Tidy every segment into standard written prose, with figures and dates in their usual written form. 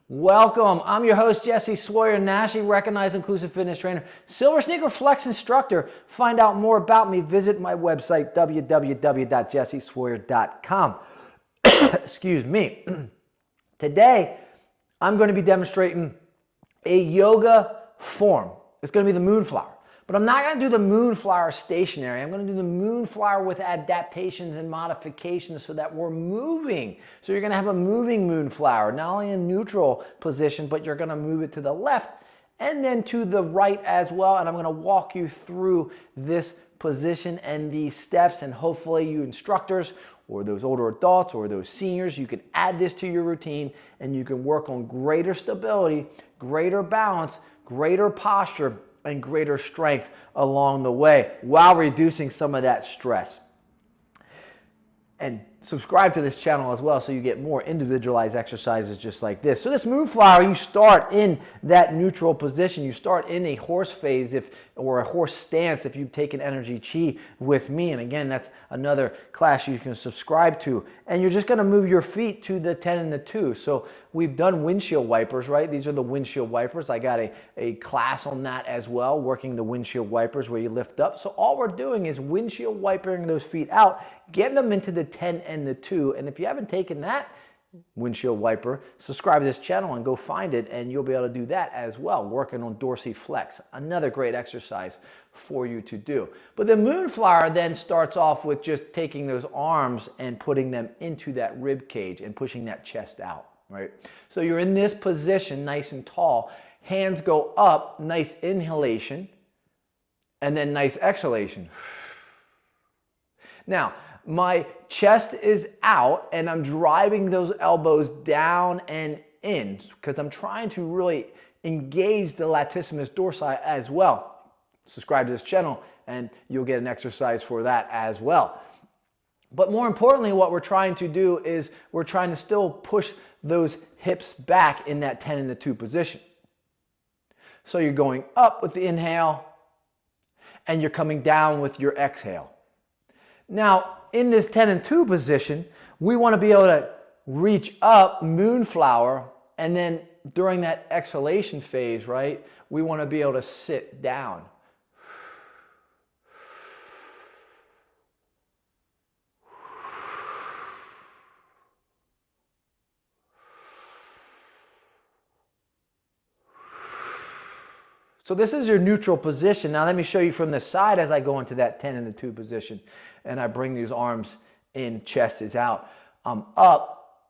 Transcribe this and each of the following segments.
Welcome. I'm your host, Jesse Sawyer, nationally recognized inclusive fitness trainer, Silver Sneaker Flex instructor. Find out more about me, visit my website, www.jessesawyer.com. Excuse me. Today, I'm going to be demonstrating a yoga form. It's going to be the Moonflower. But I'm not going to do the Moonflower stationary. I'm going to do the Moonflower with adaptations and modifications so that we're moving. So you're going to have a moving Moonflower, not only in neutral position, but you're going to move it to the left and then to the right as well. And I'm going to walk you through this position and these steps, and hopefully you instructors or those older adults or those seniors, you can add this to your routine and you can work on greater stability, greater balance, greater posture, and greater strength along the way while reducing some of that stress. And subscribe to this channel as well so you get more individualized exercises just like this. So this Moonflower, you start in that neutral position. You start in a horse phase or a horse stance if you've taken Energy Chi with me. And again, that's another class you can subscribe to. And you're just going to move your feet to the 10 and the 2. So we've done windshield wipers, right? These are the windshield wipers. I got a class on that as well, working the windshield wipers where you lift up. So all we're doing is windshield wiping those feet out, getting them into the 10 and the 2. And if you haven't taken that windshield wiper, subscribe to this channel and go find it, and you'll be able to do that as well, working on dorsiflex. Another great exercise for you to do. But the Moonflower then starts off with just taking those arms and putting them into that rib cage and pushing that chest out, right? So you're in this position, nice and tall. Hands go up, nice inhalation, and then nice exhalation. Now, my chest is out and I'm driving those elbows down and in because I'm trying to really engage the latissimus dorsi as well. Subscribe to this channel and you'll get an exercise for that as well. But more importantly, what we're trying to do is we're trying to still push those hips back in that 10 and the 2 position. So you're going up with the inhale and you're coming down with your exhale. Now, in this 10 and 2 position, we want to be able to reach up, Moonflower, and then during that exhalation phase, right, we want to be able to sit down. So this is your neutral position. Now let me show you from the side as I go into that 10 and the 2 position and I bring these arms in, chest is out. I'm up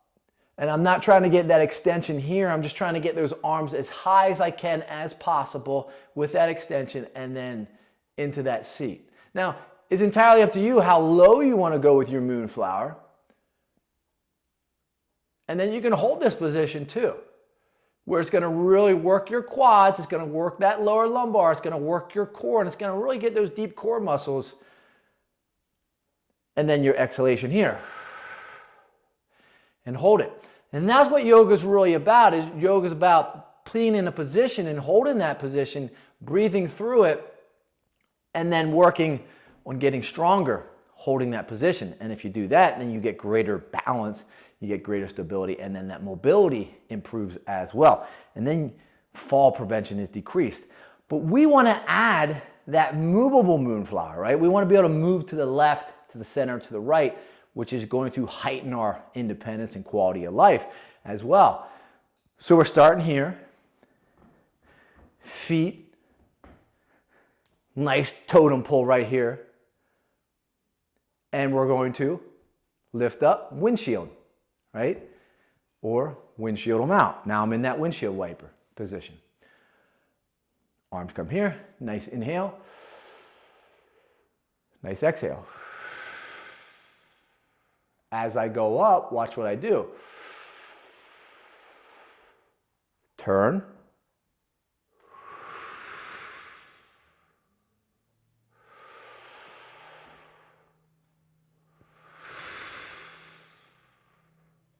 and I'm not trying to get that extension here. I'm just trying to get those arms as high as I can as possible with that extension and then into that seat. Now, it's entirely up to you how low you want to go with your Moonflower. And then you can hold this position too, where it's going to really work your quads, it's going to work that lower lumbar, it's going to work your core, and it's going to really get those deep core muscles. And then your exhalation here. And hold it. And that's what yoga is really about. Yoga is about being in a position and holding that position, breathing through it, and then working on getting stronger, holding that position. And if you do that, then you get greater balance, you get greater stability, and then that mobility improves as well. And then fall prevention is decreased. But we want to add that movable Moonflower, right? We want to be able to move to the left, to the center, to the right, which is going to heighten our independence and quality of life as well. So we're starting here. Feet. Nice totem pole right here. And we're going to lift up, windshield, right? Or windshield them out. Now I'm in that windshield wiper position. Arms come here, nice inhale, nice exhale. As I go up, watch what I do. Turn.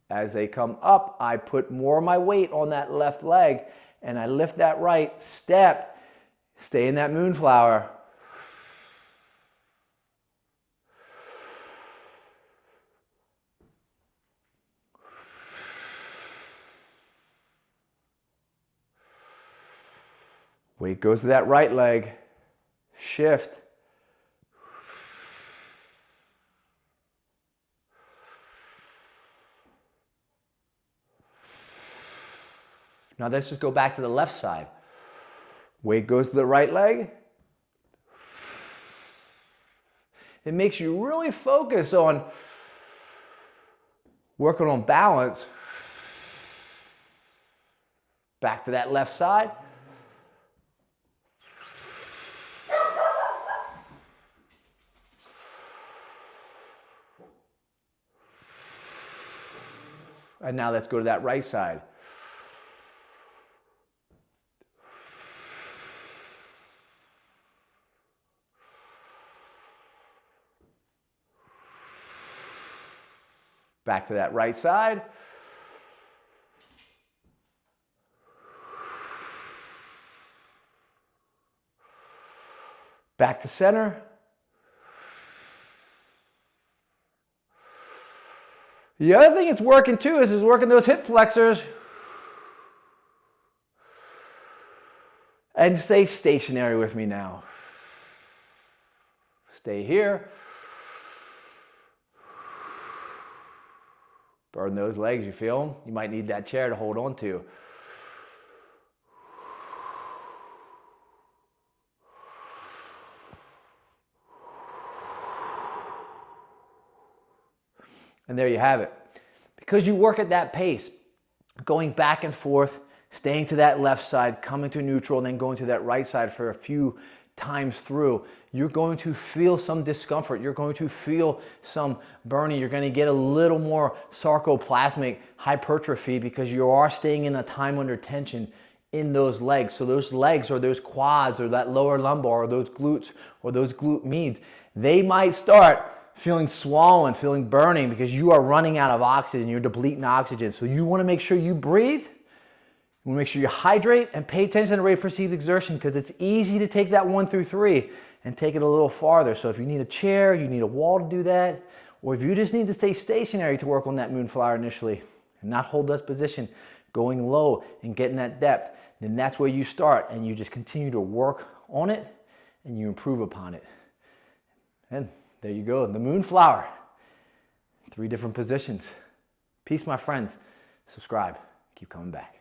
As they come up, I put more of my weight on that left leg and I lift that right step. Stay in that Moonflower. Weight goes to that right leg. Shift. Now let's just go back to the left side. Weight goes to the right leg. It makes you really focus on working on balance. Back to that left side. And now let's go to that right side. Back to that right side. Back to center. The other thing it's working too is working those hip flexors. And stay stationary with me now. Stay here. Burn those legs, you feel them? You might need that chair to hold on to. And there you have it. Because you work at that pace, going back and forth, staying to that left side, coming to neutral, and then going to that right side for a few times through, you're going to feel some discomfort. You're going to feel some burning. You're going to get a little more sarcoplasmic hypertrophy because you are staying in a time under tension in those legs. So those legs or those quads or that lower lumbar or those glutes or those glute medians, they might start feeling swollen, feeling burning because you are running out of oxygen. You're depleting oxygen. So you want to make sure you breathe. You want to make sure you hydrate and pay attention to the rate of perceived exertion because it's easy to take that 1 through 3 and take it a little farther. So if you need a chair, you need a wall to do that, or if you just need to stay stationary to work on that Moonflower initially and not hold this position, going low and getting that depth, then that's where you start and you just continue to work on it and you improve upon it. And there you go, the Moonflower. 3 different positions. Peace, my friends. Subscribe. Keep coming back.